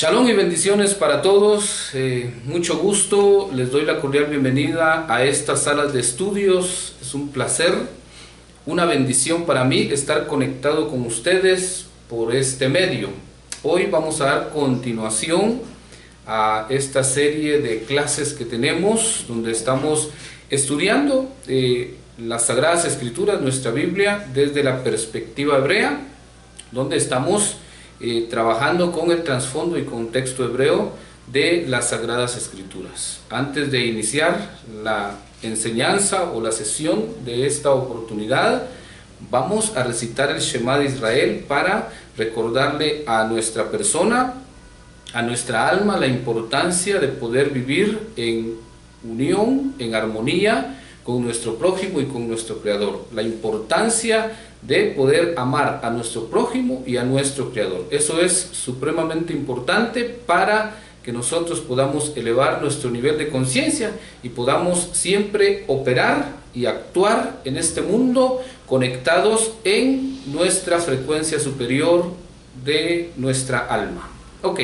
Shalom y bendiciones para todos. Mucho gusto. Les doy la cordial bienvenida a estas salas de estudios. Es un placer, una bendición para mí estar conectado con ustedes por este medio. Hoy vamos a dar continuación a esta serie de clases que tenemos, donde estamos estudiando las Sagradas Escrituras, nuestra Biblia, desde la perspectiva hebrea, donde estamos trabajando con el trasfondo y contexto hebreo de las Sagradas Escrituras. Antes de iniciar la enseñanza o la sesión de esta oportunidad, vamos a recitar el Shema de Israel para recordarle a nuestra persona, a nuestra alma, la importancia de poder vivir en unión, en armonía con nuestro prójimo y con nuestro Creador. La importancia de poder amar a nuestro prójimo y a nuestro Creador. Eso es supremamente importante para que nosotros podamos elevar nuestro nivel de conciencia y podamos siempre operar y actuar en este mundo conectados en nuestra frecuencia superior de nuestra alma. Ok,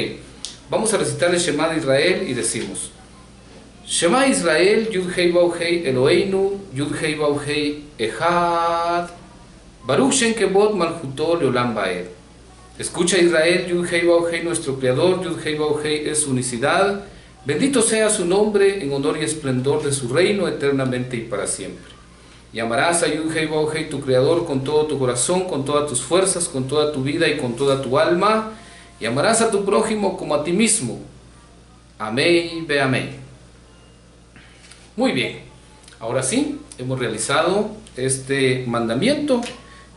vamos a recitar el Shema de Israel y decimos: Shema Israel, Yud Hei Vav Hei Eloheinu, Yud Hei Vav Hei Echad, Baruch Shem Kevod Malchuto Leolam Vaed. Escucha Israel, Yud Hei Vav Hei, nuestro Creador, Yud Hei Vav Hei es su unicidad. Bendito sea su nombre en honor y esplendor de su reino eternamente y para siempre. Y amarás a Yud Hei Vav Hei, tu Creador, con todo tu corazón, con todas tus fuerzas, con toda tu vida y con toda tu alma. Y amarás a tu prójimo como a ti mismo. Amén, ve amén. Muy bien, ahora sí, hemos realizado este mandamiento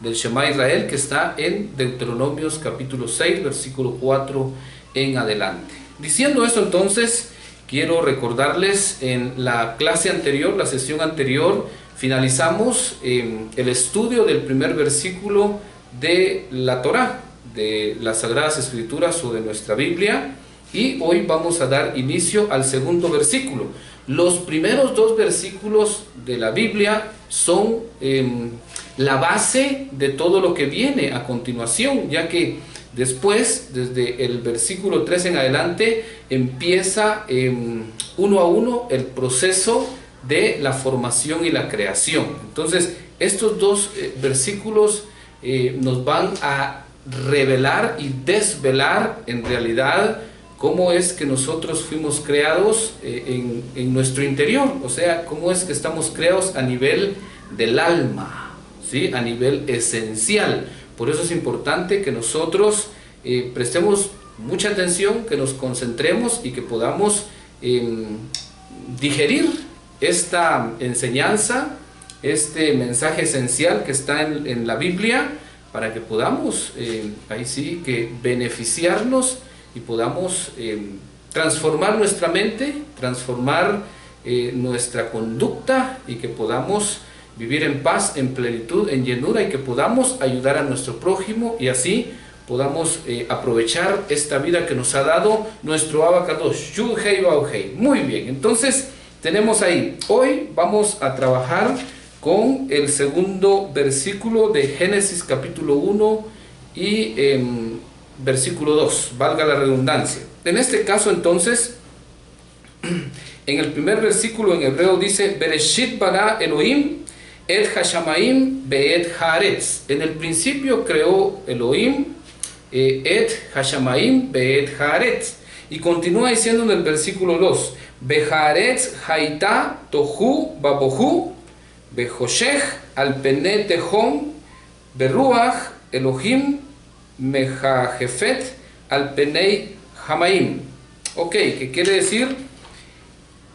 del Shema Israel que está en Deuteronomios capítulo 6, versículo 4 en adelante. Diciendo esto, entonces, quiero recordarles en la clase anterior, la sesión anterior, finalizamos el estudio del primer versículo de la Torá, de las Sagradas Escrituras o de nuestra Biblia, y hoy vamos a dar inicio al segundo versículo. Los primeros dos versículos de la Biblia son la base de todo lo que viene a continuación, ya que después, desde el versículo 3 en adelante, empieza uno a uno el proceso de la formación y la creación. Entonces, estos dos versículos nos van a revelar y desvelar en realidad cómo es que nosotros fuimos creados en nuestro interior, o sea, cómo es que estamos creados a nivel del alma, ¿sí? A nivel esencial. Por eso es importante que nosotros prestemos mucha atención, que nos concentremos y que podamos digerir esta enseñanza, este mensaje esencial que está en la Biblia, para que podamos, ahí sí, que beneficiarnos y podamos transformar nuestra mente, transformar nuestra conducta y que podamos vivir en paz, en plenitud, en llenura y que podamos ayudar a nuestro prójimo y así podamos aprovechar esta vida que nos ha dado nuestro Abba Kadosh, Yud Hei Vav Hei. Muy bien, entonces tenemos ahí, hoy vamos a trabajar con el segundo versículo de Génesis capítulo 1 y versículo 2, valga la redundancia. En este caso entonces, en el primer versículo en hebreo dice: Bereshit bara Elohim et hashamaim beet haaretz. En el principio creó Elohim et hashamaim beet haaretz. Y continúa diciendo en el versículo 2: Behaaretz haita tohu babohu behoshech al pene tehom beruach Elohim Mejajefet al Penei Hamaim. Ok, ¿qué quiere decir?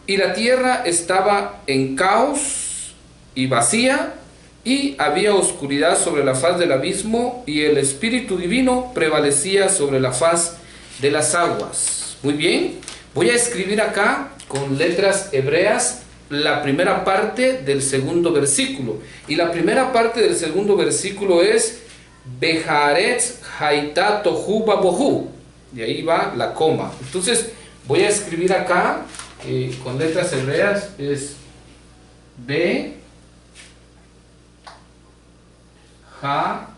Y la tierra estaba en caos y vacía, y había oscuridad sobre la faz del abismo, y el Espíritu Divino prevalecía sobre la faz de las aguas. Muy bien, voy a escribir acá con letras hebreas la primera parte del segundo versículo. Y la primera parte del segundo versículo es Behaaretz haita tohu babohu, y ahí va la coma. Entonces voy a escribir acá con letras hebreas, es B Ha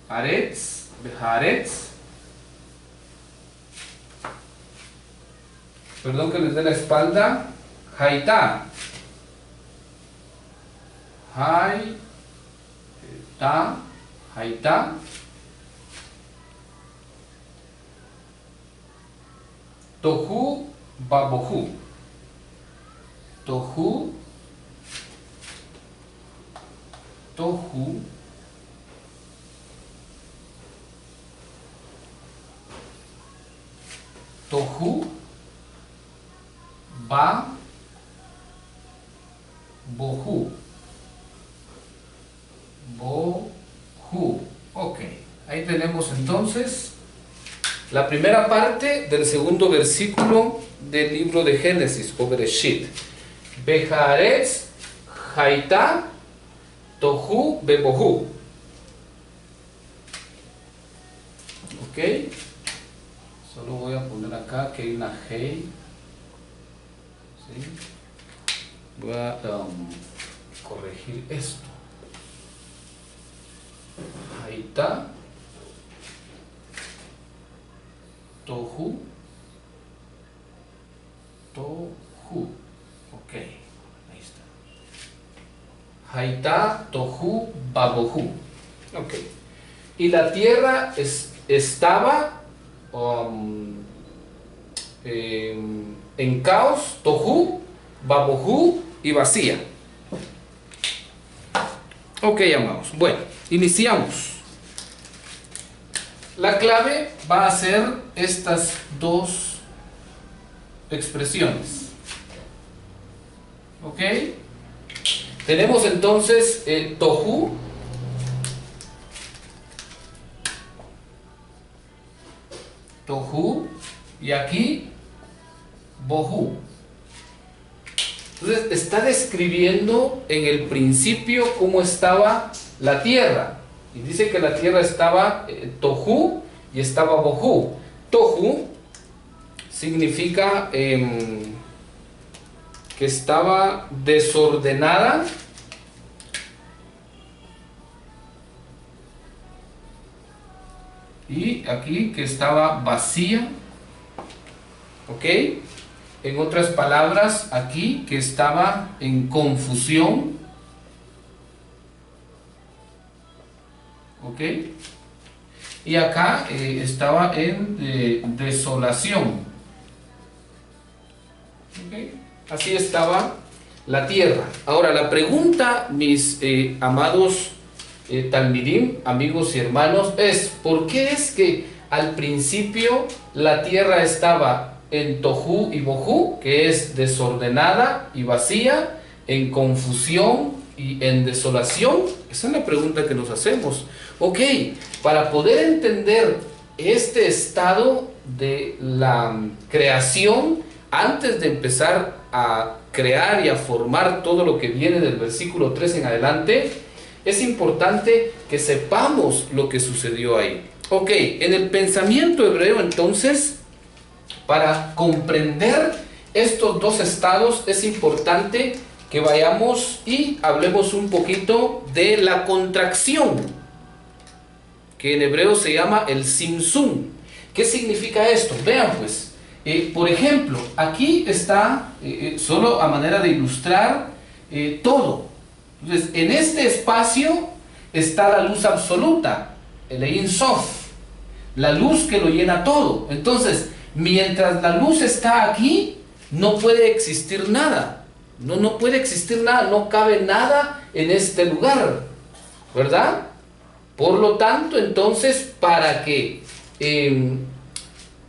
Haaretz, Behaaretz Perdón que les dé la espalda. Haitá. Haitá. Haitá. Tohu babohu. Tohu. Tohu. Tohu. Ba. Bohu. Bohu. Ok. Ahí tenemos entonces la primera parte del segundo versículo del libro de Génesis o Bereshit. Beharetz, Haitá, Tohu, Bebohu. Ok. Solo voy a poner acá que hay una Hei. ¿Sí? Voy a corregir esto. Haitá, Tohu, Tohu. Ok, ahí está. Haitá, Tohu, Babohu. Ok. Y la tierra estaba en caos, Tohu, Babohu y vacía. Ok, amados. Bueno, iniciamos. La clave va a ser estas dos expresiones. Ok. Tenemos entonces Tohu. Tohu. Y aquí Bohu. Entonces está describiendo en el principio cómo estaba la tierra. Y dice que la tierra estaba Tohu y estaba Bohu. Tohu significa que estaba desordenada. Y aquí que estaba vacía. ¿Ok? En otras palabras, aquí que estaba en confusión. ¿Ok? Y acá estaba en desolación. ¿Ok? Así estaba la tierra. Ahora la pregunta, mis amados Talmidim, amigos y hermanos, es ¿por qué es que al principio la tierra estaba en Tohu y Bohu, que es desordenada y vacía, en confusión y en desolación? Esa es la pregunta que nos hacemos. Ok, para poder entender este estado de la creación, antes de empezar a crear y a formar todo lo que viene del versículo 3 en adelante, es importante que sepamos lo que sucedió ahí. Ok, en el pensamiento hebreo entonces, para comprender estos dos estados es importante que vayamos y hablemos un poquito de la contracción, que en hebreo se llama el simsum. ¿Qué significa esto? Vean pues, por ejemplo, aquí está, solo a manera de ilustrar todo. Entonces, en este espacio está la luz absoluta, el Ein Sof, la luz que lo llena todo. Entonces, mientras la luz está aquí, no puede existir nada. No puede existir nada, no cabe nada en este lugar, ¿verdad? Por lo tanto, entonces, para que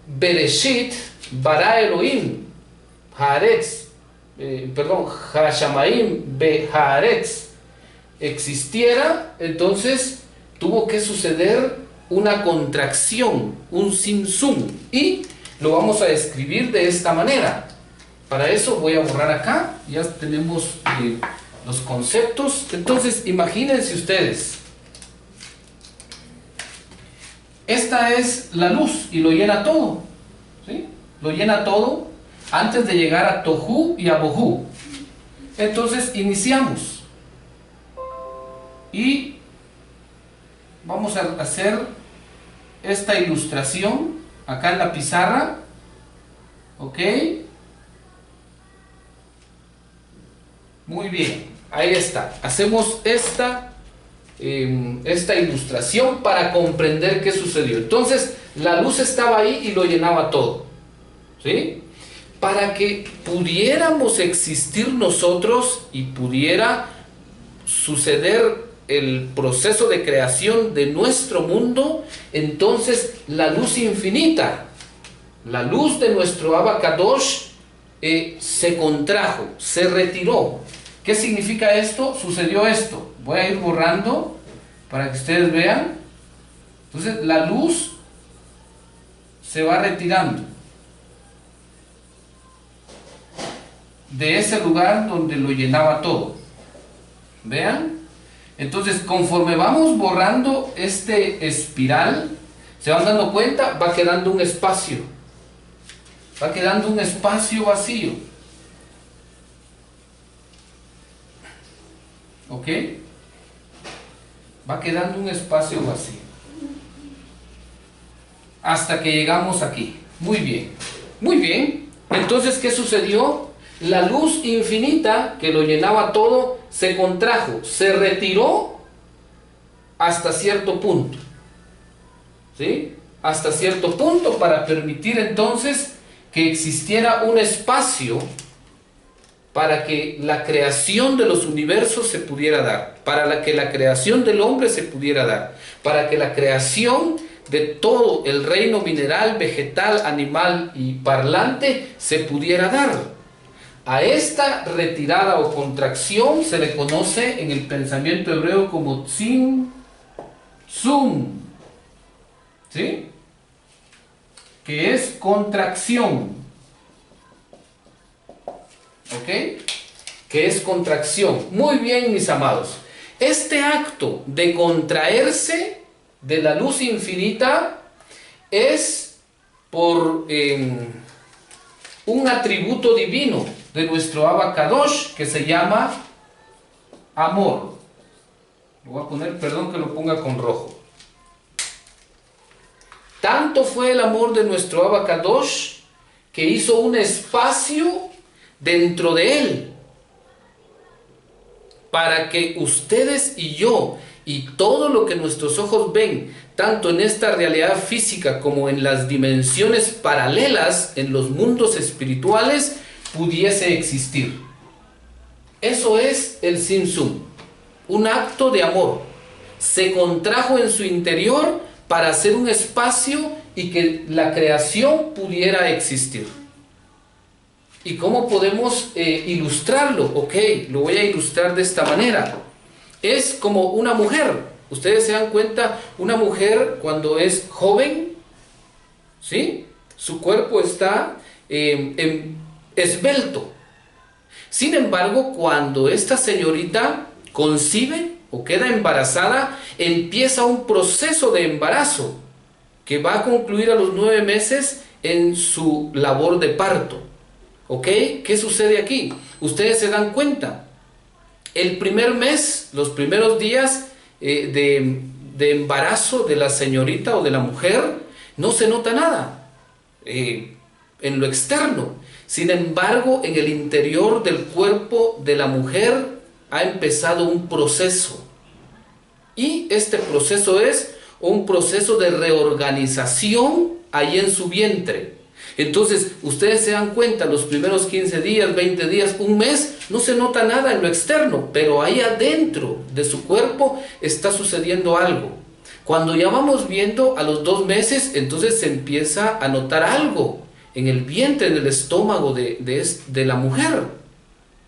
Bereshit, bara Elohim, Haaretz, Hashamayim be Haaretz existiera, entonces tuvo que suceder una contracción, un simsum, y lo vamos a describir de esta manera. Para eso voy a borrar acá, ya tenemos los conceptos. Entonces imagínense ustedes, esta es la luz y lo llena todo, ¿sí? Lo llena todo antes de llegar a Tohu y a Bohu. Entonces iniciamos y vamos a hacer esta ilustración acá en la pizarra. Ok, Muy bien, ahí está. Hacemos esta ilustración para comprender qué sucedió. Entonces, la luz estaba ahí y lo llenaba todo, ¿sí? Para que pudiéramos existir nosotros y pudiera suceder el proceso de creación de nuestro mundo, entonces la luz infinita, la luz de nuestro Abacadosh, se contrajo, se retiró. ¿Qué significa esto? Sucedió esto. Voy a ir borrando para que ustedes vean. Entonces la luz se va retirando de ese lugar donde lo llenaba todo. Vean. Entonces, conforme vamos borrando este espiral, se van dando cuenta, va quedando un espacio. Va quedando un espacio vacío. ¿Ok? Va quedando un espacio vacío. Hasta que llegamos aquí. Muy bien. Muy bien. Entonces, ¿qué sucedió? La luz infinita que lo llenaba todo se contrajo, se retiró hasta cierto punto. ¿Sí? Hasta cierto punto, para permitir entonces que existiera un espacio para que la creación de los universos se pudiera dar, para que la creación del hombre se pudiera dar, para que la creación de todo el reino mineral, vegetal, animal y parlante se pudiera dar. A esta retirada o contracción se le conoce en el pensamiento hebreo como tzimtzum, ¿sí? Que es contracción. ¿Ok? Que es contracción. Muy bien, mis amados. Este acto de contraerse de la luz infinita es por un atributo divino de nuestro Abacadosh que se llama amor. Lo voy a poner, perdón que lo ponga con rojo. Tanto fue el amor de nuestro Abacadosh que hizo un espacio dentro de él para que ustedes y yo y todo lo que nuestros ojos ven, tanto en esta realidad física como en las dimensiones paralelas, en los mundos espirituales, pudiese existir. Eso es el Tzimtzum, un acto de amor. Se contrajo en su interior para hacer un espacio y que la creación pudiera existir. ¿Y cómo podemos ilustrarlo? Ok, lo voy a ilustrar de esta manera. Es como una mujer. Ustedes se dan cuenta, una mujer cuando es joven, ¿sí? Su cuerpo está esbelto. Sin embargo, cuando esta señorita concibe o queda embarazada, empieza un proceso de embarazo que va a concluir a los 9 meses en su labor de parto. ¿Ok? ¿Qué sucede aquí? Ustedes se dan cuenta. El primer mes, los primeros días de embarazo de la señorita o de la mujer, no se nota nada en lo externo. Sin embargo, en el interior del cuerpo de la mujer ha empezado un proceso. Y este proceso es un proceso de reorganización ahí en su vientre. Entonces, ustedes se dan cuenta, los primeros 15 días, 20 días, un mes, no se nota nada en lo externo, pero ahí adentro de su cuerpo está sucediendo algo. Cuando ya vamos viendo a los 2 meses, entonces se empieza a notar algo en el vientre, en el estómago de la mujer,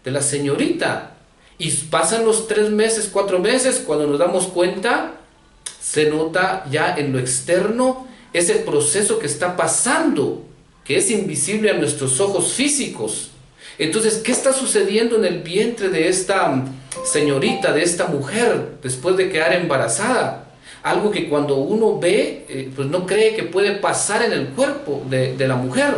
de la señorita. Y pasan los 3 meses, 4 meses, cuando nos damos cuenta, se nota ya en lo externo ese proceso que está pasando, que es invisible a nuestros ojos físicos. Entonces, ¿qué está sucediendo en el vientre de esta señorita, de esta mujer, después de quedar embarazada? Algo que cuando uno ve, pues no cree que puede pasar en el cuerpo de la mujer.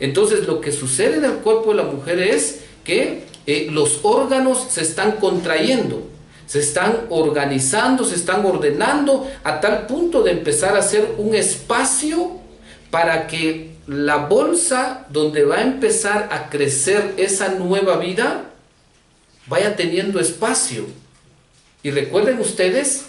Entonces, lo que sucede en el cuerpo de la mujer es que los órganos se están contrayendo, se están organizando, se están ordenando a tal punto de empezar a hacer un espacio para que la bolsa donde va a empezar a crecer esa nueva vida vaya teniendo espacio. Y recuerden ustedes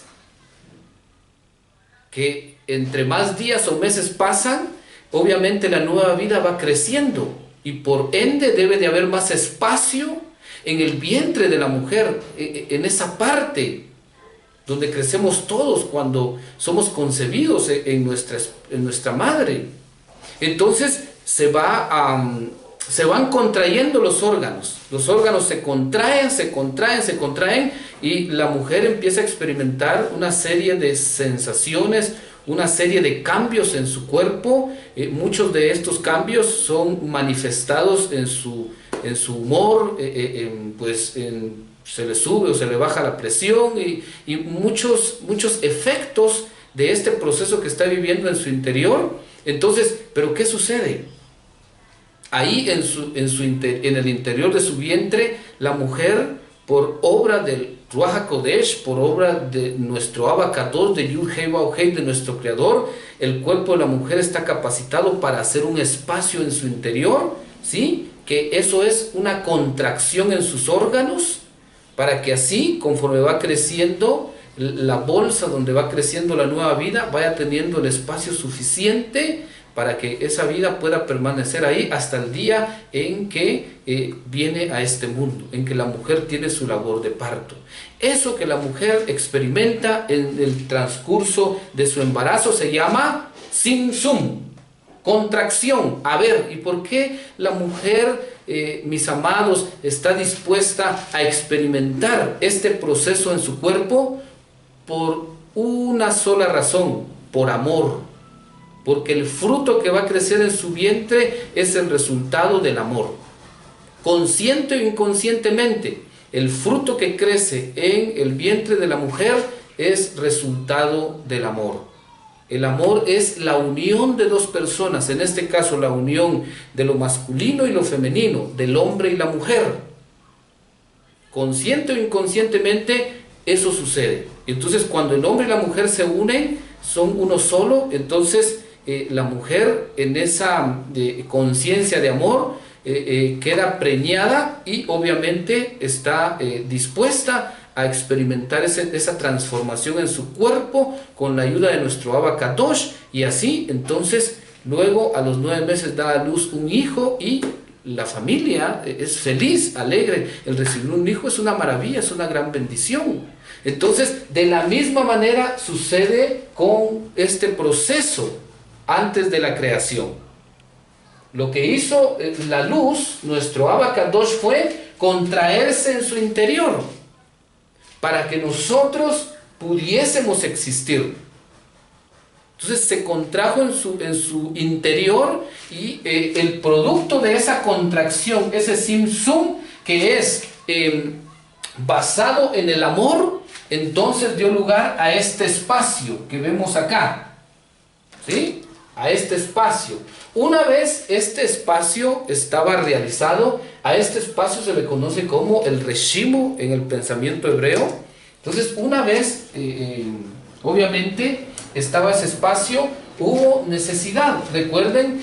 que entre más días o meses pasan, obviamente la nueva vida va creciendo y por ende debe de haber más espacio en el vientre de la mujer, en esa parte donde crecemos todos cuando somos concebidos en nuestra madre. Entonces se van contrayendo los órganos se contraen, se contraen y la mujer empieza a experimentar una serie de sensaciones, una serie de cambios en su cuerpo. Muchos de estos cambios son manifestados en su humor, se le sube o se le baja la presión y muchos efectos de este proceso que está viviendo en su interior. Entonces, ¿pero qué sucede? Ahí en el interior de su vientre, la mujer, por obra del Ruach HaKodesh, por obra de nuestro Abacados, de Yud Hei Vav Hei, de nuestro Creador, el cuerpo de la mujer está capacitado para hacer un espacio en su interior, ¿sí? Que eso es una contracción en sus órganos, para que así, conforme va creciendo la bolsa donde va creciendo la nueva vida, vaya teniendo el espacio suficiente para que esa vida pueda permanecer ahí hasta el día en que viene a este mundo, en que la mujer tiene su labor de parto. Eso que la mujer experimenta en el transcurso de su embarazo se llama Simsum, contracción. A ver, ¿y por qué la mujer, mis amados, está dispuesta a experimentar este proceso en su cuerpo? Por una sola razón: por amor. Porque el fruto que va a crecer en su vientre es el resultado del amor. Consciente o inconscientemente, el fruto que crece en el vientre de la mujer es resultado del amor. El amor es la unión de dos personas, en este caso la unión de lo masculino y lo femenino, del hombre y la mujer. Consciente o inconscientemente, eso sucede. Entonces, cuando el hombre y la mujer se unen, son uno solo. Entonces la mujer, en esa conciencia de amor, queda preñada y obviamente está dispuesta a experimentar esa transformación en su cuerpo con la ayuda de nuestro Abacadosh, y así entonces luego a los 9 meses da a luz un hijo y la familia es feliz, alegre. El recibir un hijo es una maravilla, es una gran bendición. Entonces, de la misma manera sucede con este proceso antes de la creación. Lo que hizo la luz, nuestro Abacadosh, fue contraerse en su interior para que nosotros pudiésemos existir. Entonces se contrajo en su interior y el producto de esa contracción, ese Simsum, que es basado en el amor, entonces dio lugar a este espacio que vemos acá, ¿sí? A este espacio. Una vez este espacio estaba realizado, a este espacio se le conoce como el Reshimo en el pensamiento hebreo. Entonces, una vez, obviamente, estaba ese espacio, hubo necesidad. Recuerden,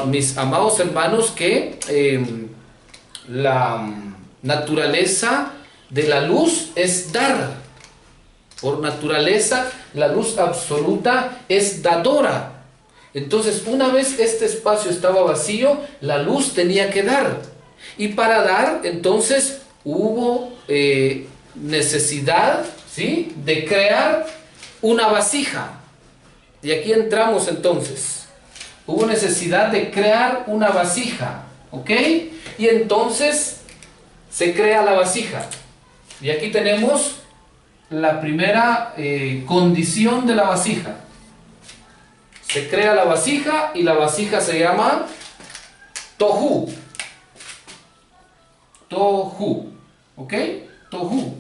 mis amados hermanos, que la naturaleza de la luz es dar. Por naturaleza, la luz absoluta es dadora. Entonces, una vez este espacio estaba vacío, la luz tenía que dar. Y para dar, entonces, hubo necesidad, ¿sí?, de crear una vasija. Y aquí entramos entonces. Hubo necesidad de crear una vasija, ¿ok? Y entonces se crea la vasija. Y aquí tenemos la primera condición de la vasija. Se crea la vasija y la vasija se llama Tohu. Tohu, ¿ok? Tohu.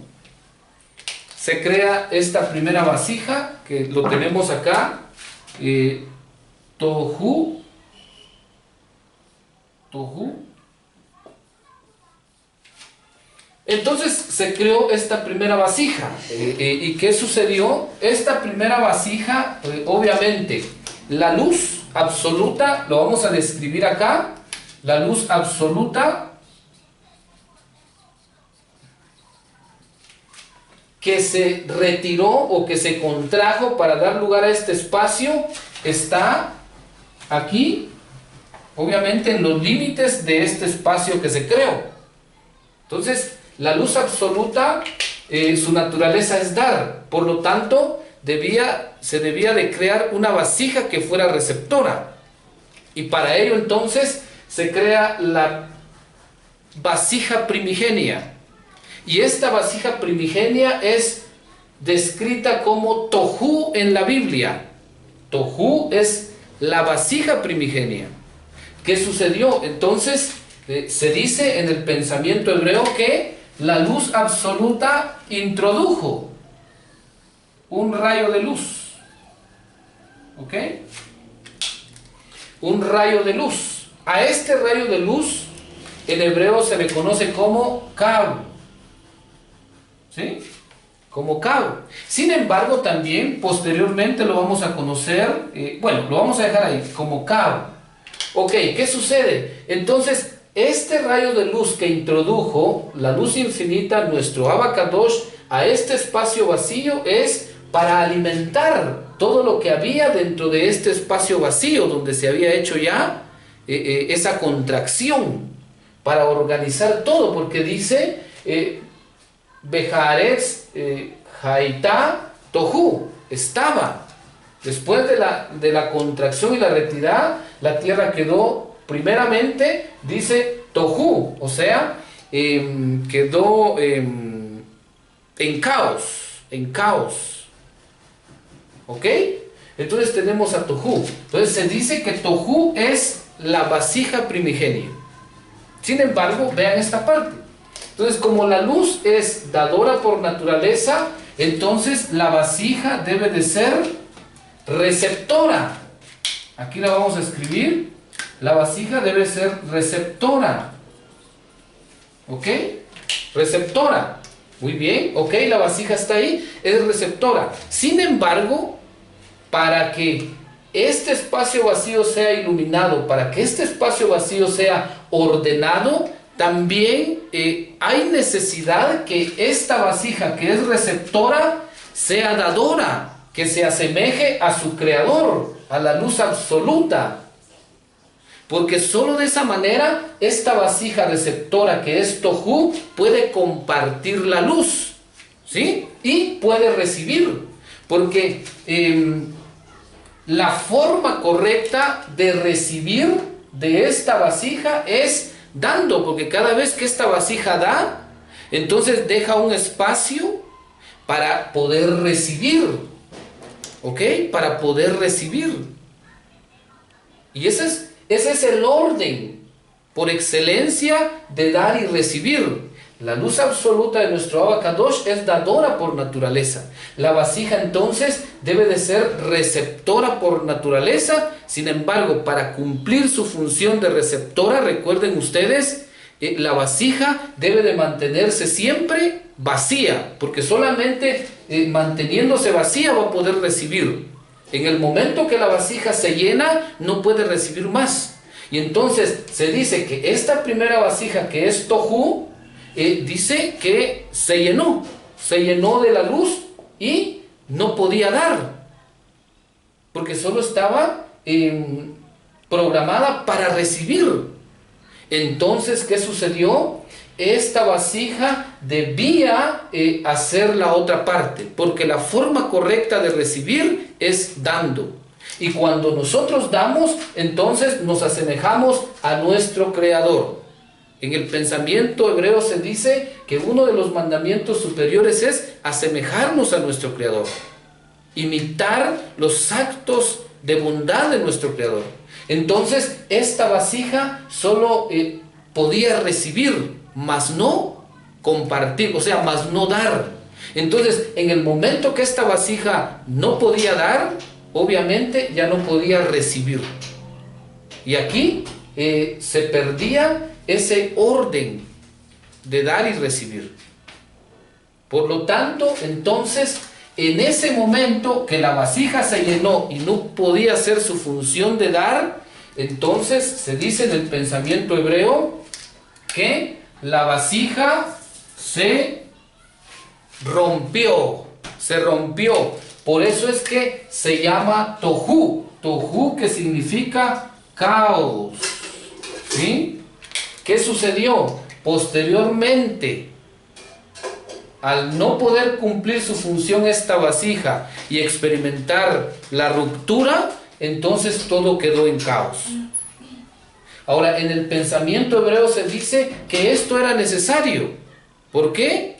Se crea esta primera vasija, que lo tenemos acá. Tohu. Tohu. Entonces se creó esta primera vasija. ¿Y qué sucedió? Esta primera vasija, obviamente, la luz absoluta, lo vamos a describir acá. La luz absoluta que se retiró o que se contrajo para dar lugar a este espacio está aquí, obviamente en los límites de este espacio que se creó. Entonces, la luz absoluta, su naturaleza es dar, por lo tanto, se debía de crear una vasija que fuera receptora. Y para ello entonces se crea la vasija primigenia. Y esta vasija primigenia es descrita como tohu en la Biblia. Tohu es la vasija primigenia. ¿Qué sucedió? Entonces se dice en el pensamiento hebreo que la luz absoluta introdujo un rayo de luz. ¿Ok? Un rayo de luz. A este rayo de luz en hebreo se le conoce como Kab. ¿Sí? Como Kab. Sin embargo, también posteriormente lo vamos a conocer, bueno, lo vamos a dejar ahí, como Kab. Ok, ¿qué sucede? Entonces, este rayo de luz que introdujo la luz infinita, nuestro Abba Kadosh, a este espacio vacío es para alimentar todo lo que había dentro de este espacio vacío donde se había hecho ya esa contracción para organizar todo, porque dice Bejaretz Haitá Tohu, estaba después de la contracción y la retirada, la tierra quedó primeramente, dice Tohu, o sea, quedó en caos. ¿Ok? Entonces tenemos a Tohu. Entonces se dice que Tohu es la vasija primigenia. Sin embargo, vean esta parte. Entonces, como la luz es dadora por naturaleza, entonces la vasija debe de ser receptora. Aquí la vamos a escribir. La vasija debe ser receptora. ¿Ok? Receptora. Muy bien. Ok, la vasija está ahí. Es receptora. Sin embargo, para que este espacio vacío sea iluminado, para que este espacio vacío sea ordenado, también hay necesidad que esta vasija que es receptora sea dadora, que se asemeje a su creador, a la luz absoluta. Porque solo de esa manera esta vasija receptora que es Tohu puede compartir la luz, ¿sí? Y puede recibir. Porque la forma correcta de recibir de esta vasija es dando, porque cada vez que esta vasija da, entonces deja un espacio para poder recibir, ¿ok? Para poder recibir. Y ese es el orden por excelencia de dar y recibir. La luz absoluta de nuestro Abba Kadosh es dadora por naturaleza. La vasija entonces debe de ser receptora por naturaleza. Sin embargo, para cumplir su función de receptora, recuerden ustedes, la vasija debe de mantenerse siempre vacía, porque solamente manteniéndose vacía va a poder recibir. En el momento que la vasija se llena, no puede recibir más. Y entonces se dice que esta primera vasija que es Tohu, dice que se llenó de la luz y no podía dar, porque solo estaba programada para recibir. Entonces, ¿qué sucedió? Esta vasija debía hacer la otra parte, porque la forma correcta de recibir es dando. Y cuando nosotros damos, entonces nos asemejamos a nuestro Creador. En el pensamiento hebreo se dice que uno de los mandamientos superiores es asemejarnos a nuestro Creador, imitar los actos de bondad de nuestro Creador. Entonces, esta vasija solo podía recibir, mas no compartir, o sea, mas no dar. Entonces, en el momento que esta vasija no podía dar, obviamente ya no podía recibir. Y aquí se perdía ese orden de dar y recibir. Por lo tanto, entonces, en ese momento que la vasija se llenó y no podía hacer su función de dar, entonces se dice en el pensamiento hebreo que la vasija se rompió, se rompió. Por eso es que se llama tohu. Tohu, que significa caos. ¿Sí? ¿Qué sucedió? Posteriormente, al no poder cumplir su función esta vasija y experimentar la ruptura, entonces todo quedó en caos. Ahora, en el pensamiento hebreo se dice que esto era necesario. ¿Por qué?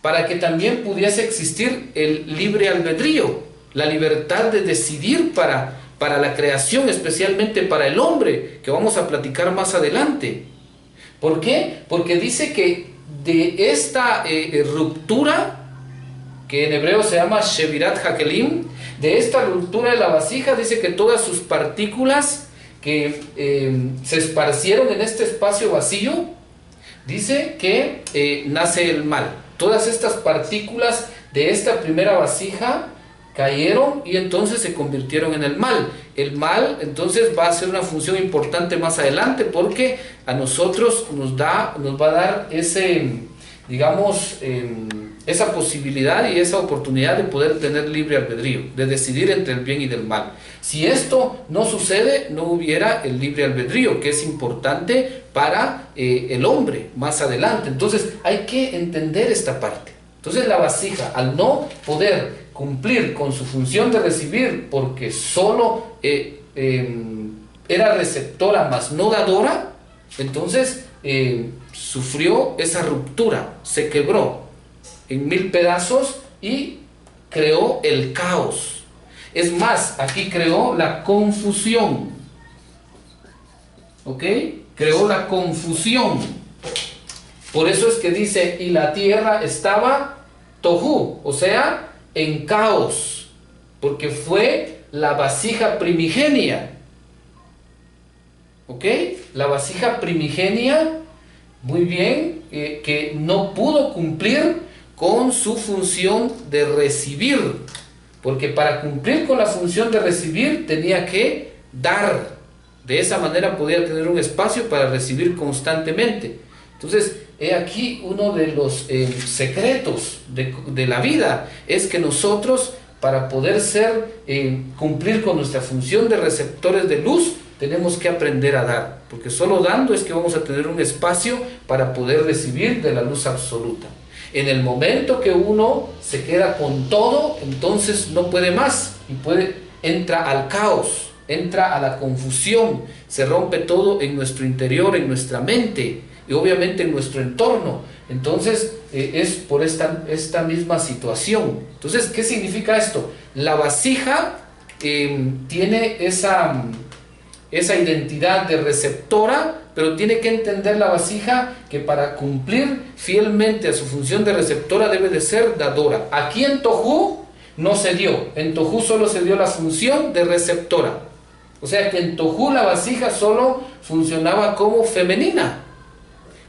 Para que también pudiese existir el libre albedrío, la libertad de decidir para la creación, especialmente para el hombre, que vamos a platicar más adelante. ¿Por qué? Porque dice que de esta ruptura, que en hebreo se llama Shevirat Hakelim, de esta ruptura de la vasija, dice que todas sus partículas que se esparcieron en este espacio vacío, dice que nace el mal. Todas estas partículas de esta primera vasija cayeron y entonces se convirtieron en el mal. El mal entonces va a ser una función importante más adelante, porque a nosotros nos va a dar ese, digamos, esa posibilidad y esa oportunidad de poder tener libre albedrío, de decidir entre el bien y del mal. Si esto no sucede, no hubiera el libre albedrío, que es importante para el hombre más adelante. Entonces hay que entender esta parte. Entonces la vasija, al no poder cumplir con su función de recibir, porque solo era receptora más no dadora, entonces sufrió esa ruptura, se quebró en 1000 pedazos y creó el caos. Es más, aquí creó la confusión. ¿Ok? Creó la confusión. Por eso es que dice, y la tierra estaba tohu, o sea, en caos, porque fue la vasija primigenia. ¿Ok? La vasija primigenia, muy bien, que no pudo cumplir con su función de recibir, porque para cumplir con la función de recibir tenía que dar. De esa manera podía tener un espacio para recibir constantemente. Entonces, he aquí uno de los secretos de la vida, es que nosotros, para poder cumplir con nuestra función de receptores de luz, tenemos que aprender a dar, porque solo dando es que vamos a tener un espacio para poder recibir de la luz absoluta. En el momento que uno se queda con todo, entonces no puede más y entra al caos, entra a la confusión, se rompe todo en nuestro interior, en nuestra mente y obviamente en nuestro entorno. Entonces es por esta misma situación. Entonces, ¿qué significa esto? La vasija tiene esa identidad de receptora, pero tiene que entender la vasija que para cumplir fielmente a su función de receptora debe de ser dadora. Aquí en Tohu no se dio, en Tohu solo se dio la función de receptora. O sea que en Tohu la vasija solo funcionaba como femenina.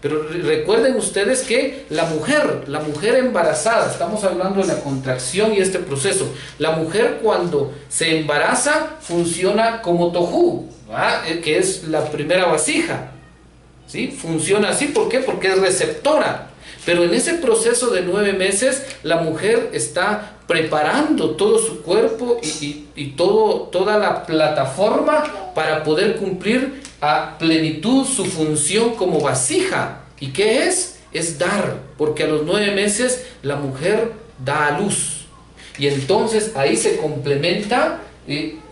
Pero recuerden ustedes que la mujer embarazada, estamos hablando de la contracción y este proceso, la mujer cuando se embaraza funciona como Tohu, que es la primera vasija, ¿sí? Funciona así, ¿por qué? Porque es receptora. Pero en ese proceso de 9 meses, la mujer está preparando todo su cuerpo y toda la plataforma para poder cumplir a plenitud su función como vasija. ¿Y qué es? Es dar, porque a los 9 meses la mujer da a luz. Y entonces ahí se complementa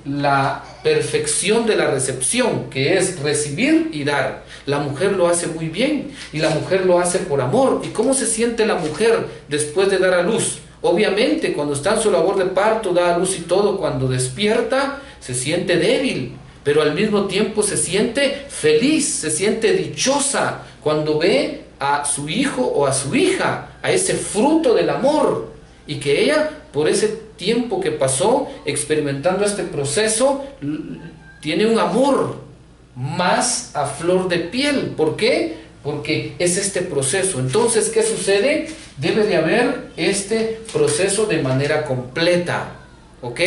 la perfección de la recepción, que es recibir y dar. La mujer lo hace muy bien y la mujer lo hace por amor. ¿Y cómo se siente la mujer después de dar a luz? Obviamente cuando está en su labor de parto, da a luz y todo, cuando despierta se siente débil, pero al mismo tiempo se siente feliz, se siente dichosa cuando ve a su hijo o a su hija, a ese fruto del amor, y que ella, por ese tiempo que pasó experimentando este proceso, tiene un amor más a flor de piel. ¿Por qué? Porque es este proceso. Entonces, ¿qué sucede? Debe de haber este proceso de manera completa. ¿Ok?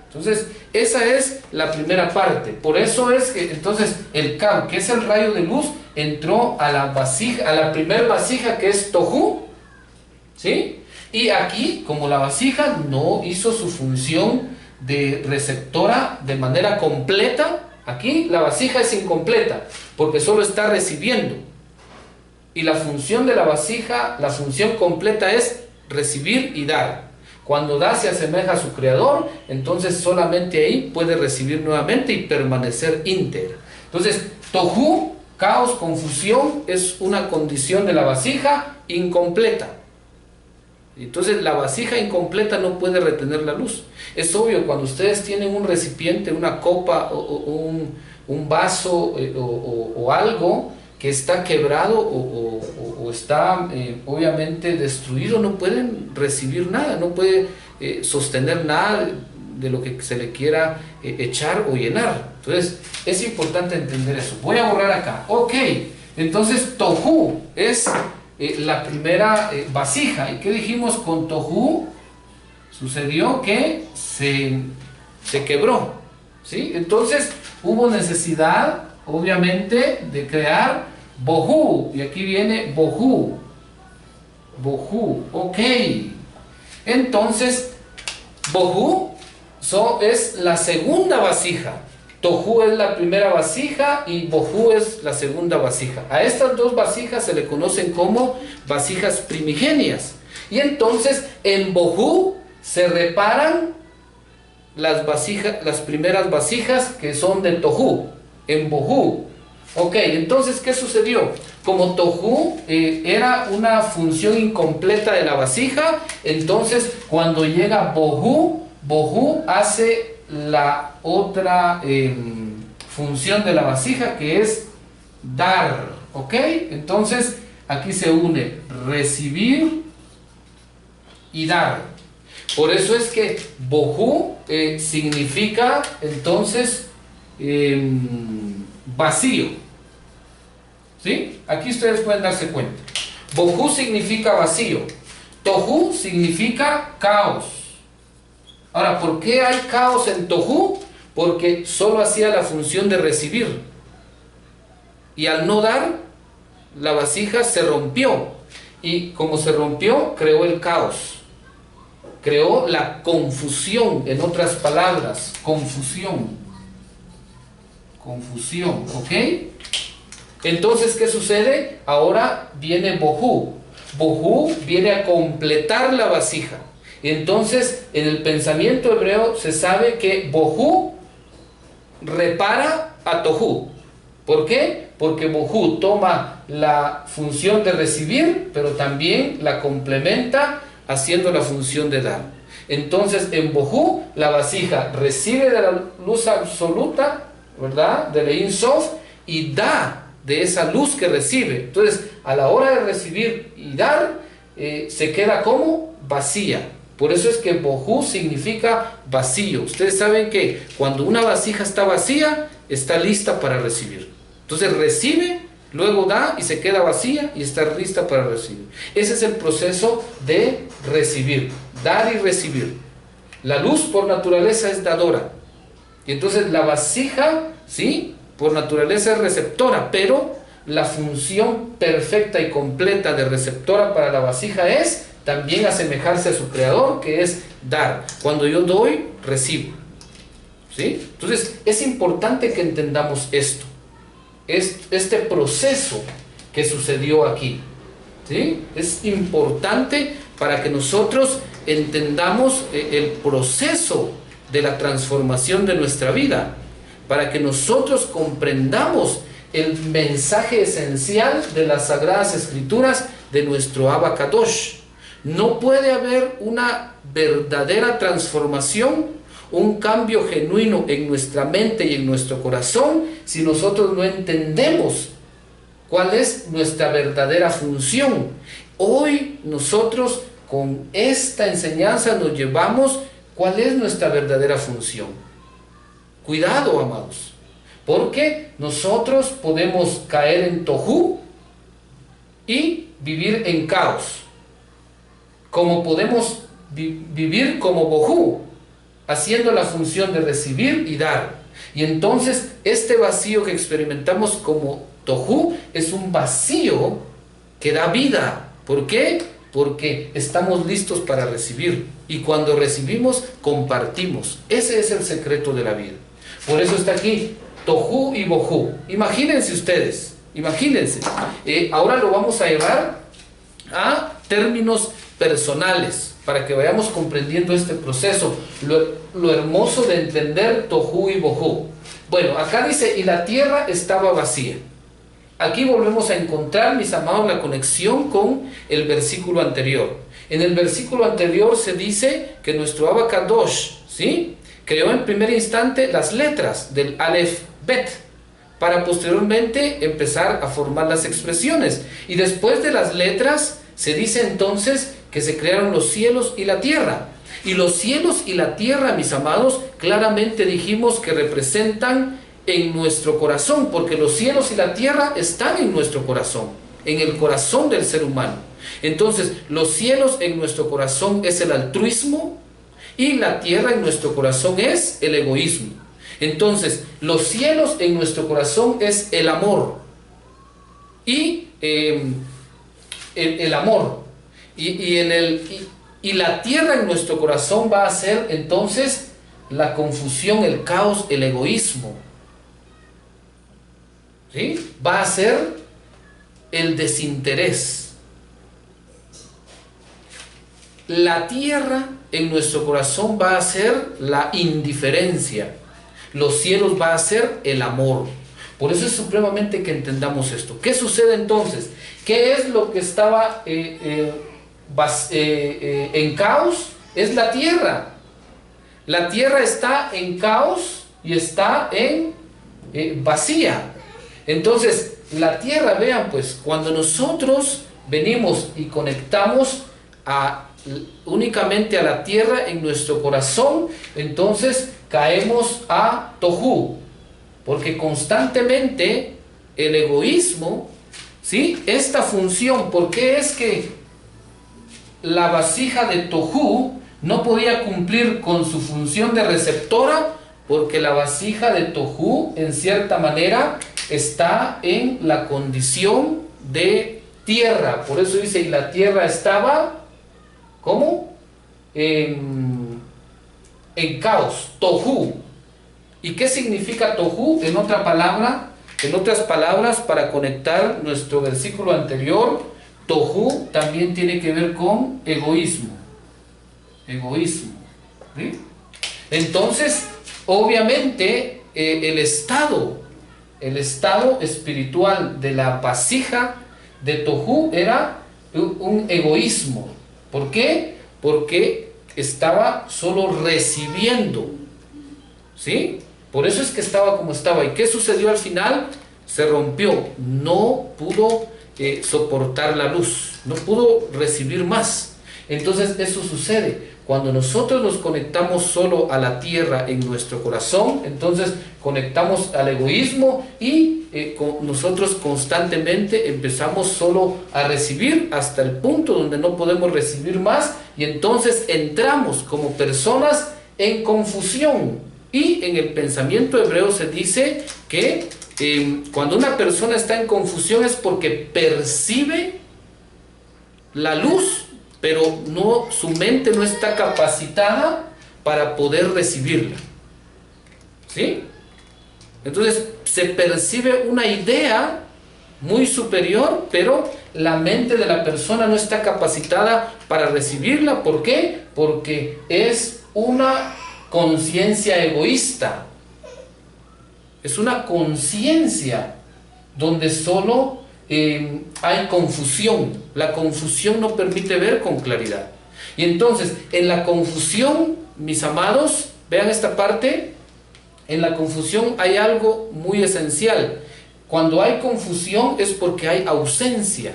Entonces, esa es la primera parte. Por eso es que entonces el Kau, que es el rayo de luz, entró a la vasija, a la primera vasija, que es Tohu, ¿sí? Y aquí, como la vasija no hizo su función de receptora de manera completa, aquí la vasija es incompleta, porque solo está recibiendo. Y la función de la vasija, la función completa es recibir y dar. Cuando da se asemeja a su creador, entonces solamente ahí puede recibir nuevamente y permanecer íntegra. Entonces, tohu, caos, confusión, es una condición de la vasija incompleta. Entonces la vasija incompleta no puede retener la luz. Es obvio, cuando ustedes tienen un recipiente, una copa o un vaso o algo que está quebrado o está obviamente destruido, no pueden recibir nada, no puede sostener nada de lo que se le quiera echar o llenar. Entonces es importante entender eso. Voy a borrar acá. Ok, entonces tohu es la primera vasija. ¿Y qué dijimos con tohu? Sucedió que se quebró, ¿sí? Entonces hubo necesidad, obviamente, de crear bohu. Y aquí viene bohu. Bohu, ok. Entonces, bohu es la segunda vasija. Tohu es la primera vasija y bohu es la segunda vasija. A estas dos vasijas se le conocen como vasijas primigenias. Y entonces en bohu se reparan las primeras vasijas que son de tohu. En bohu. Ok, entonces ¿qué sucedió? Como tohu era una función incompleta de la vasija, entonces cuando llega bohu, bohu hace la otra función de la vasija, que es dar. ¿Ok? Entonces aquí se une recibir y dar. Por eso es que bohu significa entonces vacío. ¿Sí? Aquí ustedes pueden darse cuenta. Bohu significa vacío. Tohu significa caos. Ahora, ¿por qué hay caos en tohu? Porque solo hacía la función de recibir. Y al no dar, la vasija se rompió. Y como se rompió, creó el caos. Creó la confusión, en otras palabras, confusión. Confusión, ¿ok? Entonces, ¿qué sucede? Ahora viene bohu. Bohu viene a completar la vasija. Entonces, en el pensamiento hebreo se sabe que bohu repara a tohu. ¿Por qué? Porque bohu toma la función de recibir, pero también la complementa haciendo la función de dar. Entonces, en bohu, la vasija recibe de la luz absoluta, ¿verdad? Del Ein Sof, y da de esa luz que recibe. Entonces, a la hora de recibir y dar, se queda como vacía. Por eso es que bohu significa vacío. Ustedes saben que cuando una vasija está vacía, está lista para recibir. Entonces recibe, luego da y se queda vacía y está lista para recibir. Ese es el proceso de recibir, dar y recibir. La luz por naturaleza es dadora. Y entonces la vasija, ¿sí?, por naturaleza es receptora, pero la función perfecta y completa de receptora para la vasija es también asemejarse a su creador, que es dar. Cuando yo doy, recibo. ¿Sí? Entonces es importante que entendamos esto, este proceso que sucedió aquí. ¿Sí? Es importante para que nosotros entendamos el proceso de la transformación de nuestra vida, para que nosotros comprendamos el mensaje esencial de las Sagradas Escrituras de nuestro Abba Kadosh. No puede haber una verdadera transformación, un cambio genuino en nuestra mente y en nuestro corazón si nosotros no entendemos cuál es nuestra verdadera función. Hoy nosotros con esta enseñanza nos llevamos cuál es nuestra verdadera función. Cuidado, amados, porque nosotros podemos caer en tohu y vivir en caos, como podemos vivir como bohu, haciendo la función de recibir y dar. Y entonces este vacío que experimentamos como tohu es un vacío que da vida. ¿Por qué? porque estamos listos para recibir. Y cuando recibimos, compartimos. Ese es el secreto de la vida. Por eso está aquí, tohu y bohu. Imagínense ustedes, imagínense. Ahora lo vamos a llevar a términos personales, para que vayamos comprendiendo este proceso, lo hermoso de entender tohu y bohu. Bueno, acá dice, y la tierra estaba vacía. Aquí volvemos a encontrar, mis amados, la conexión con el versículo anterior. En el versículo anterior se dice que nuestro Abba Kadosh, ¿sí?, creó en primer instante las letras del Aleph Bet, para posteriormente empezar a formar las expresiones. Y después de las letras se dice entonces que se crearon los cielos y la tierra. Y los cielos y la tierra, mis amados, claramente dijimos que representan en nuestro corazón, porque los cielos y la tierra están en nuestro corazón, en el corazón del ser humano. Entonces, los cielos en nuestro corazón es el altruismo y la tierra en nuestro corazón es el egoísmo. Entonces, los cielos en nuestro corazón es el amor y el amor y la tierra en nuestro corazón va a ser entonces la confusión, el caos, el egoísmo. ¿Sí? Va a ser el desinterés. La tierra en nuestro corazón va a ser la indiferencia. Los cielos va a ser el amor. Por eso es supremamente que entendamos esto. ¿Qué sucede entonces? ¿Qué es lo que estaba en caos? Es la tierra. La tierra está en caos y está en vacía. Entonces, la tierra, vean pues, cuando nosotros venimos y conectamos únicamente a la tierra en nuestro corazón, entonces caemos a tohu, porque constantemente el egoísmo, ¿sí?, esta función, ¿por qué es que la vasija de tohu no podía cumplir con su función de receptora? Porque la vasija de tohu, en cierta manera, está en la condición de tierra. Por eso dice, y la tierra estaba, ¿cómo? En caos, tohu. ¿Y qué significa tohu? En otras palabras, para conectar nuestro versículo anterior, tohu también tiene que ver con egoísmo. Egoísmo. ¿Sí? Entonces, obviamente, el estado espiritual de la vasija de tohu era un egoísmo. ¿Por qué? Porque estaba solo recibiendo. ¿Sí? Por eso es que estaba como estaba. ¿Y qué sucedió al final? Se rompió. No pudo soportar la luz. No pudo recibir más. Entonces eso sucede. Cuando nosotros nos conectamos solo a la tierra en nuestro corazón, entonces conectamos al egoísmo y nosotros constantemente empezamos solo a recibir hasta el punto donde no podemos recibir más, y entonces entramos como personas en confusión. Y en el pensamiento hebreo se dice que cuando una persona está en confusión es porque percibe la luz, pero su mente no está capacitada para poder recibirla. ¿Sí? Entonces se percibe una idea muy superior, pero la mente de la persona no está capacitada para recibirla. ¿Por qué? Porque es una conciencia egoísta. Es una conciencia donde solo hay confusión. La confusión no permite ver con claridad. Y entonces, en la confusión, mis amados, vean esta parte, en la confusión hay algo muy esencial. Cuando hay confusión es porque hay ausencia.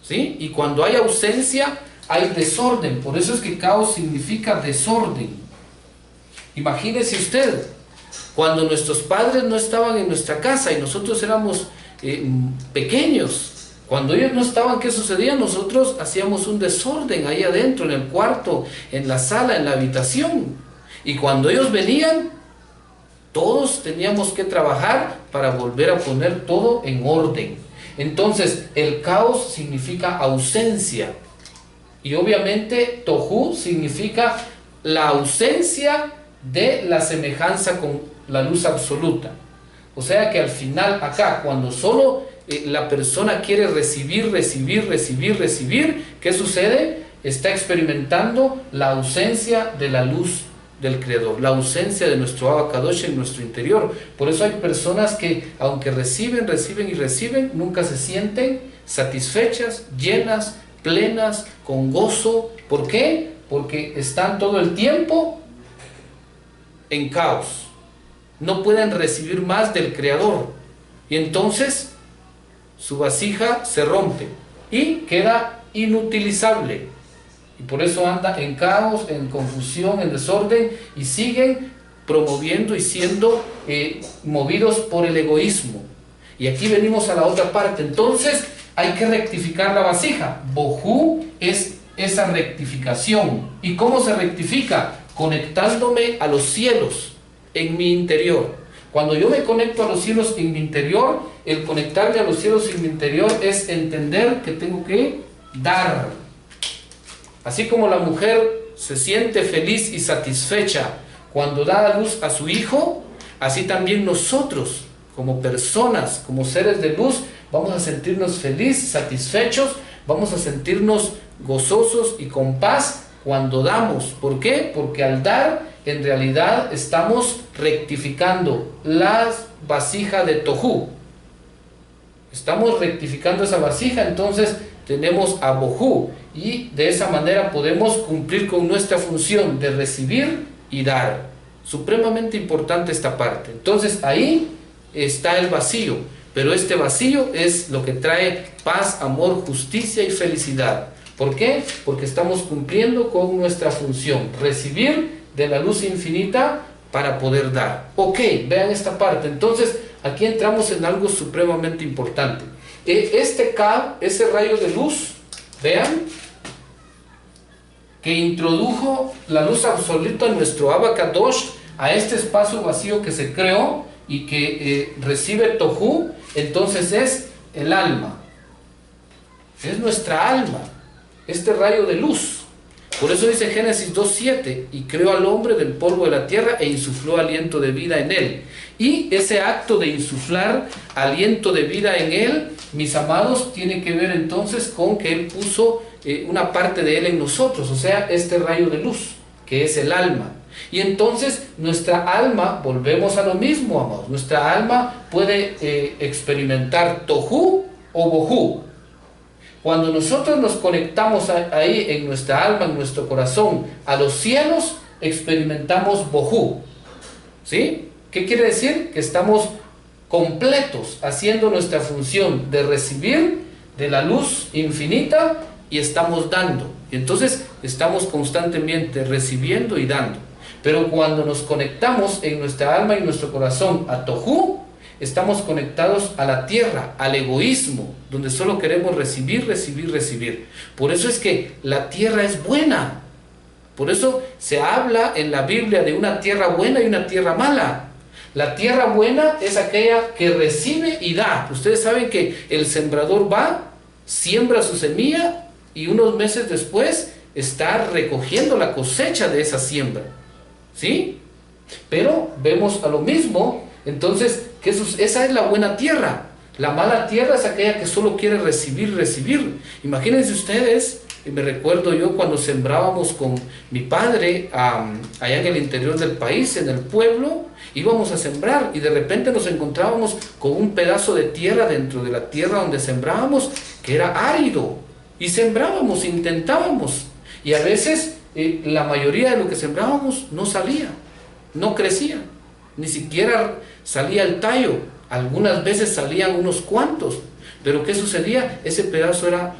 ¿Sí? Y cuando hay ausencia, hay desorden. Por eso es que caos significa desorden. Imagínese usted, cuando nuestros padres no estaban en nuestra casa y nosotros éramos pequeños, cuando ellos no estaban, ¿qué sucedía? Nosotros hacíamos un desorden ahí adentro, en el cuarto, en la sala, en la habitación. Y cuando ellos venían, todos teníamos que trabajar para volver a poner todo en orden. Entonces, el caos significa ausencia. Y obviamente tohu significa la ausencia de la semejanza con la luz absoluta. O sea que al final acá, cuando solo la persona quiere recibir, ¿qué sucede? Está experimentando la ausencia de la luz del Creador, la ausencia de nuestro Abacadosh en nuestro interior. Por eso hay personas que, aunque reciben, nunca se sienten satisfechas, llenas, plenas, con gozo. ¿Por qué? Porque están todo el tiempo en caos. No pueden recibir más del Creador. Y entonces su vasija se rompe y queda inutilizable. Y por eso anda en caos, en confusión, en desorden, y siguen promoviendo y siendo movidos por el egoísmo. Y aquí venimos a la otra parte. Entonces hay que rectificar la vasija. Bohu es esa rectificación. ¿Y cómo se rectifica? Conectándome a los cielos en mi interior. Cuando yo me conecto a los cielos en mi interior, el conectarme a los cielos en mi interior es entender que tengo que dar. Así como la mujer se siente feliz y satisfecha cuando da a luz a su hijo, así también nosotros, como personas, como seres de luz, vamos a sentirnos felices, satisfechos, vamos a sentirnos gozosos y con paz cuando damos. ¿Por qué? Porque al dar, en realidad estamos rectificando la vasija de tohu. Estamos rectificando esa vasija, entonces tenemos a bohu, y de esa manera podemos cumplir con nuestra función de recibir y dar. Supremamente importante esta parte. Entonces ahí está el vacío, pero este vacío es lo que trae paz, amor, justicia y felicidad. ¿Por qué? Porque estamos cumpliendo con nuestra función, recibir de la luz infinita para poder dar. Ok, vean esta parte. Entonces aquí entramos en algo supremamente importante. Este Kab, ese rayo de luz, vean, que introdujo la luz absoluta en nuestro Abacadosh, a este espacio vacío que se creó y que recibe tohu, entonces es el alma. Es nuestra alma, este rayo de luz. Por eso dice Génesis 2:7, y creó al hombre del polvo de la tierra e insufló aliento de vida en él. Y ese acto de insuflar aliento de vida en él, mis amados, tiene que ver entonces con que él puso una parte de él en nosotros, o sea, este rayo de luz, que es el alma. Y entonces nuestra alma, volvemos a lo mismo, amados, nuestra alma puede experimentar tohu o bohu. Cuando nosotros nos conectamos ahí en nuestra alma, en nuestro corazón, a los cielos, experimentamos bohu. ¿Sí? ¿Qué quiere decir? Que estamos completos, haciendo nuestra función de recibir de la luz infinita y estamos dando. Y entonces estamos constantemente recibiendo y dando. Pero cuando nos conectamos en nuestra alma y nuestro corazón a tohu, estamos conectados a la tierra, al egoísmo, donde solo queremos recibir. Por eso es que la tierra es buena. Por eso se habla en la Biblia de una tierra buena y una tierra mala. La tierra buena es aquella que recibe y da. Ustedes saben que el sembrador va, siembra su semilla y unos meses después está recogiendo la cosecha de esa siembra. ¿Sí? Pero vemos a lo mismo. Entonces, esa es la buena tierra. La mala tierra es aquella que solo quiere recibir. Imagínense ustedes, me recuerdo yo cuando sembrábamos con mi padre allá en el interior del país, en el pueblo, íbamos a sembrar y de repente nos encontrábamos con un pedazo de tierra dentro de la tierra donde sembrábamos que era árido. Y sembrábamos, intentábamos. Y a veces la mayoría de lo que sembrábamos no salía, no crecía. Ni siquiera salía el tallo, algunas veces salían unos cuantos, pero ¿qué sucedía? Ese pedazo era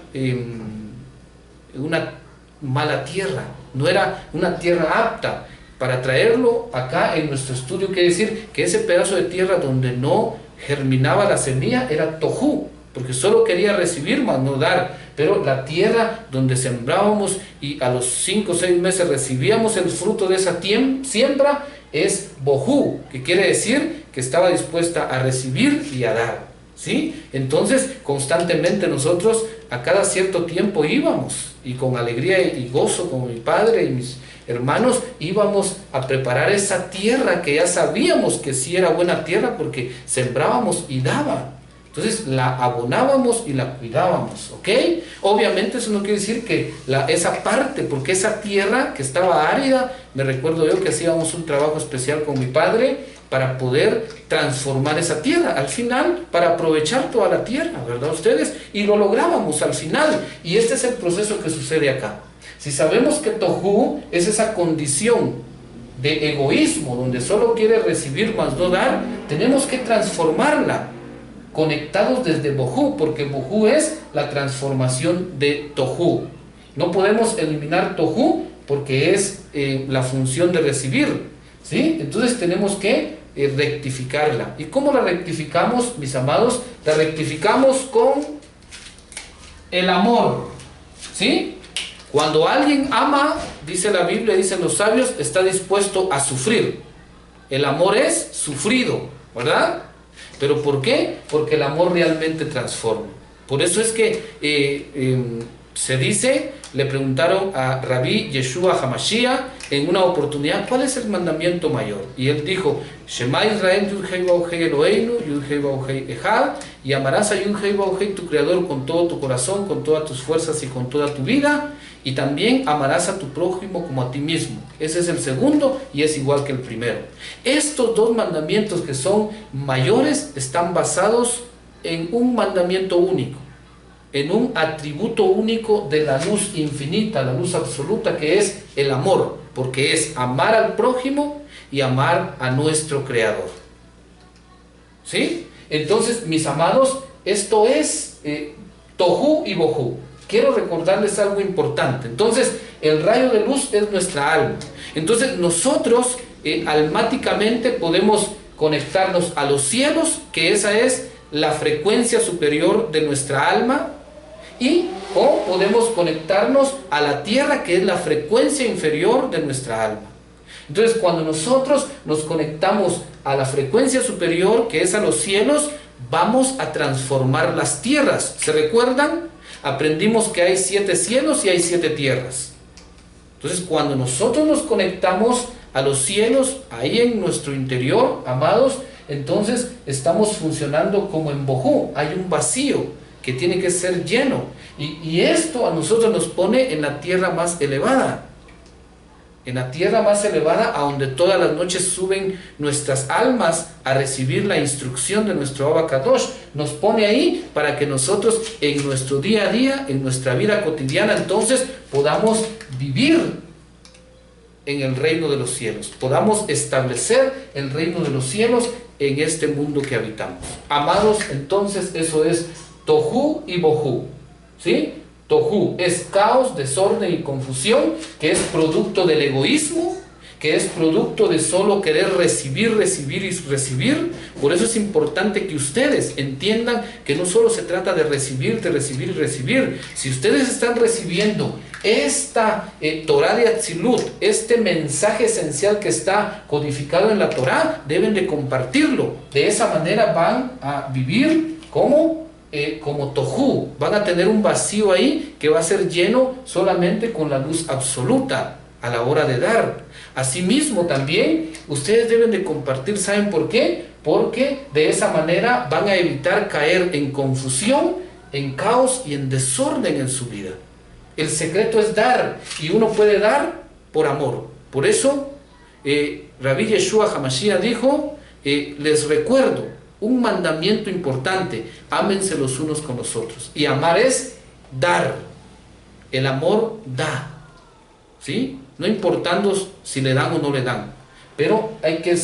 una mala tierra, no era una tierra apta para traerlo acá en nuestro estudio. Quiere decir que ese pedazo de tierra donde no germinaba la semilla era tohu, porque solo quería recibir más no dar. Pero la tierra donde sembrábamos y a los 5 o 6 meses recibíamos el fruto de esa siembra es bohu, que quiere decir que estaba dispuesta a recibir y a dar. ¿sí? Entonces, constantemente nosotros a cada cierto tiempo íbamos, y con alegría y gozo con mi padre y mis hermanos, íbamos a preparar esa tierra que ya sabíamos que sí era buena tierra porque sembrábamos y daba. Entonces la abonábamos y la cuidábamos, ¿ok? Obviamente eso no quiere decir que esa parte, porque esa tierra que estaba árida, me recuerdo yo que hacíamos un trabajo especial con mi padre para poder transformar esa tierra, al final, para aprovechar toda la tierra, ¿verdad ustedes? Y lo lográbamos al final, y este es el proceso que sucede acá. Si sabemos que Tohu es esa condición de egoísmo, donde solo quiere recibir más no dar, tenemos que transformarla, conectados desde Bohu, porque Bohu es la transformación de Tohu. No podemos eliminar Tohu porque es la función de recibir, ¿sí? Entonces tenemos que rectificarla. ¿Y cómo la rectificamos, mis amados? La rectificamos con el amor, ¿sí? Cuando alguien ama, dice la Biblia, dicen los sabios, está dispuesto a sufrir. El amor es sufrido, ¿verdad? ¿Pero por qué? Porque el amor realmente transforma. Por eso es que se dice, le preguntaron a Rabí Yeshua Hamashiach en una oportunidad, ¿cuál es el mandamiento mayor? Y él dijo, Shema Israel Yud Hei Vav Hei Eloheinu, Yud Hei Vav Hei Echad, y amarás a Yud Hei Vav Hei tu Creador con todo tu corazón, con todas tus fuerzas y con toda tu vida, y también amarás a tu prójimo como a ti mismo. Ese es el segundo y es igual que el primero. Estos dos mandamientos que son mayores están basados en un mandamiento único, en un atributo único de la luz infinita, la luz absoluta, que es el amor, porque es amar al prójimo y amar a nuestro Creador. ¿Sí? Entonces, mis amados, esto es Tohu y Bohu. Quiero recordarles algo importante. Entonces, el rayo de luz es nuestra alma. Entonces, nosotros almáticamente podemos conectarnos a los cielos, que esa es la frecuencia superior de nuestra alma, o podemos conectarnos a la tierra, que es la frecuencia inferior de nuestra alma. Entonces, cuando nosotros nos conectamos a la frecuencia superior, que es a los cielos, vamos a transformar las tierras. ¿Se recuerdan? Aprendimos que hay 7 cielos y hay 7 tierras. Entonces, cuando nosotros nos conectamos a los cielos, ahí en nuestro interior, amados, entonces estamos funcionando como en Bohu. Hay un vacío que tiene que ser lleno. Y esto a nosotros nos pone en la tierra más elevada. En la tierra más elevada, a donde todas las noches suben nuestras almas a recibir la instrucción de nuestro Abba Kadosh. Nos pone ahí para que nosotros en nuestro día a día, en nuestra vida cotidiana, entonces podamos vivir en el reino de los cielos. Podamos establecer el reino de los cielos en este mundo que habitamos. Amados, entonces eso es Tohu y Bohu, ¿sí? Tohu es caos, desorden y confusión, que es producto del egoísmo, que es producto de solo querer recibir, recibir y recibir. Por eso es importante que ustedes entiendan que no solo se trata de recibir y recibir. Si ustedes están recibiendo esta Torah de Atzilut, este mensaje esencial que está codificado en la Torah, deben de compartirlo. De esa manera van a vivir como Tohu, van a tener un vacío ahí que va a ser lleno solamente con la luz absoluta a la hora de dar. Asimismo también ustedes deben de compartir, ¿saben por qué? Porque de esa manera van a evitar caer en confusión, en caos y en desorden en su vida. El secreto es dar, y uno puede dar por amor. Por eso Rabí Yeshua Hamashiach dijo, les recuerdo un mandamiento importante: ámense los unos con los otros. Y amar es dar. El amor da, ¿sí? No importando si le dan o no le dan, pero hay que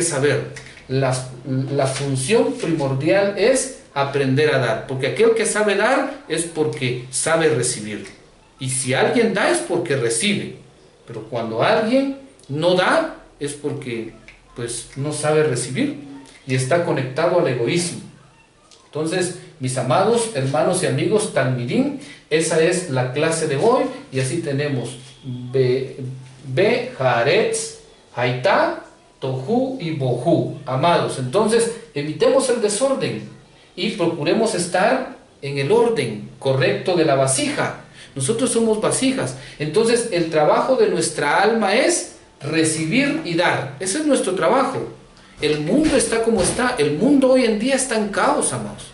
saber, la función primordial es aprender a dar, porque aquel que sabe dar es porque sabe recibir, y si alguien da es porque recibe, pero cuando alguien no da es porque pues no sabe recibir y está conectado al egoísmo. Entonces, mis amados hermanos y amigos Talmidim, esa es la clase de hoy, y así tenemos Be, Haaretz, Haitá, Tohu y Bohu. Amados, entonces evitemos el desorden. y procuremos estar en el orden correcto de la vasija. Nosotros somos vasijas. Entonces el trabajo de nuestra alma es recibir y dar. Ese es nuestro trabajo. El mundo está como está. El mundo hoy en día está en caos, amados.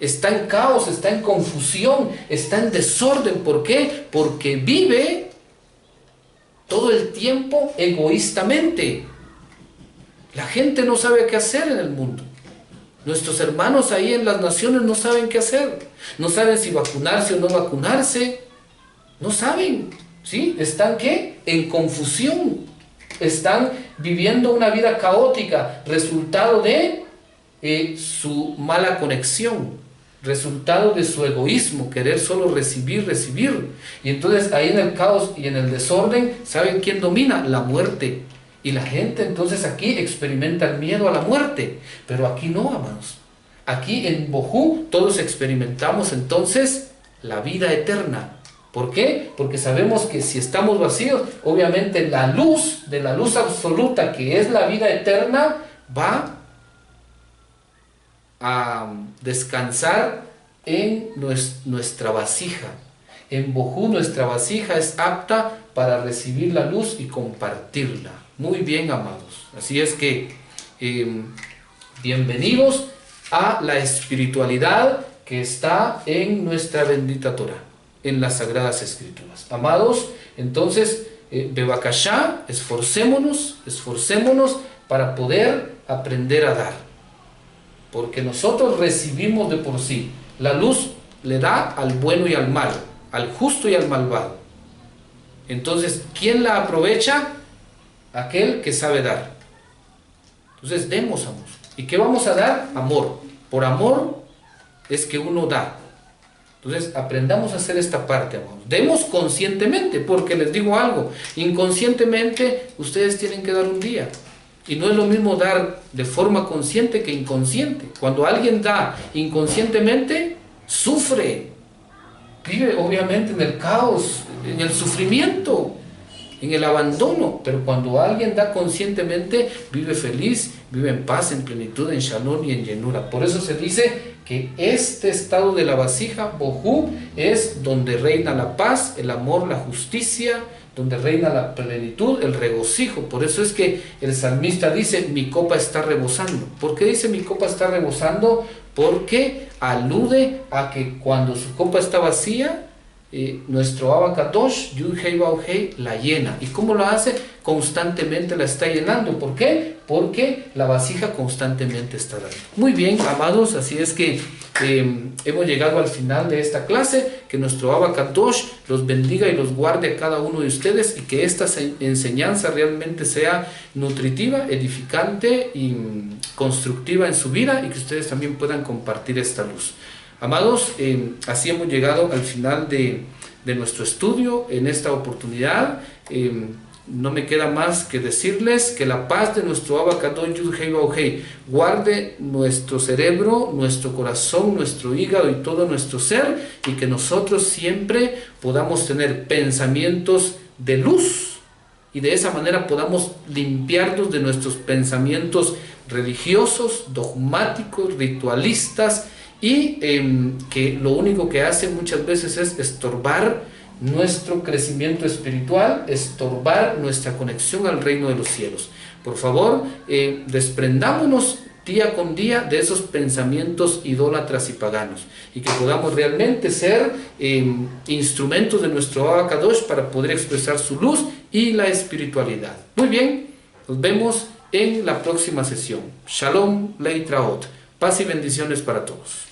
Está en caos, está en confusión, está en desorden. ¿Por qué? Porque vive todo el tiempo egoístamente. La gente no sabe qué hacer en el mundo. Nuestros hermanos ahí en las naciones no saben qué hacer. No saben si vacunarse o no vacunarse. No saben, ¿sí? ¿Están qué? En confusión. Están viviendo una vida caótica, resultado de su mala conexión, resultado de su egoísmo, querer solo recibir, recibir. Y entonces ahí en el caos y en el desorden, ¿saben quién domina? La muerte. Y la gente entonces aquí experimenta el miedo a la muerte. Pero aquí no, amados. Aquí en Bojú todos experimentamos entonces la vida eterna. ¿Por qué? Porque sabemos que si estamos vacíos, obviamente la luz de la luz absoluta, que es la vida eterna, va a descansar en nuestra vasija. En Bojú nuestra vasija es apta para recibir la luz y compartirla. Muy bien, amados. Así es que bienvenidos a la espiritualidad que está en nuestra bendita Torah, en las Sagradas Escrituras. Amados, entonces, bebakashá, esforcémonos para poder aprender a dar. Porque nosotros recibimos de por sí. La luz le da al bueno y al malo, al justo y al malvado. Entonces, ¿quién la aprovecha? Aquel que sabe dar. Entonces, demos amor. ¿Y qué vamos a dar? Amor. Por amor es que uno da. Entonces, aprendamos a hacer esta parte, amados. Demos conscientemente, porque les digo algo, inconscientemente ustedes tienen que dar un día. Y no es lo mismo dar de forma consciente que inconsciente. Cuando alguien da inconscientemente, sufre. Vive obviamente en el caos, en el sufrimiento, en el abandono. Pero cuando alguien da conscientemente, vive feliz, vive en paz, en plenitud, en shalom y en llenura. Por eso se dice que este estado de la vasija, Bojú, es donde reina la paz, el amor, la justicia, donde reina la plenitud, el regocijo. Por eso es que el salmista dice, mi copa está rebosando. ¿Por qué dice mi copa está rebosando? Porque alude a que cuando su copa está vacía, nuestro Abba Kadosh, Yud Hei Vav Hei, la llena. ¿Y cómo lo hace? Constantemente la está llenando. ¿Por qué? Porque la vasija constantemente está dando. Muy bien, amados, así es que hemos llegado al final de esta clase. Que nuestro Abba Kadosh los bendiga y los guarde a cada uno de ustedes, y que esta enseñanza realmente sea nutritiva, edificante y constructiva en su vida, y que ustedes también puedan compartir esta luz. Amados, así hemos llegado al final de nuestro estudio en esta oportunidad. No me queda más que decirles que la paz de nuestro Abba Kadosh Yud Hei Vav Hei guarde nuestro cerebro, nuestro corazón, nuestro hígado y todo nuestro ser, y que nosotros siempre podamos tener pensamientos de luz, y de esa manera podamos limpiarnos de nuestros pensamientos religiosos, dogmáticos, ritualistas, y que lo único que hace muchas veces es estorbar nuestro crecimiento espiritual, estorbar nuestra conexión al reino de los cielos. Por favor, desprendámonos día con día de esos pensamientos idólatras y paganos, y que podamos realmente ser instrumentos de nuestro Abba Kadosh para poder expresar su luz y la espiritualidad. Muy bien, nos vemos en la próxima sesión. Shalom Leitraot. Paz y bendiciones para todos.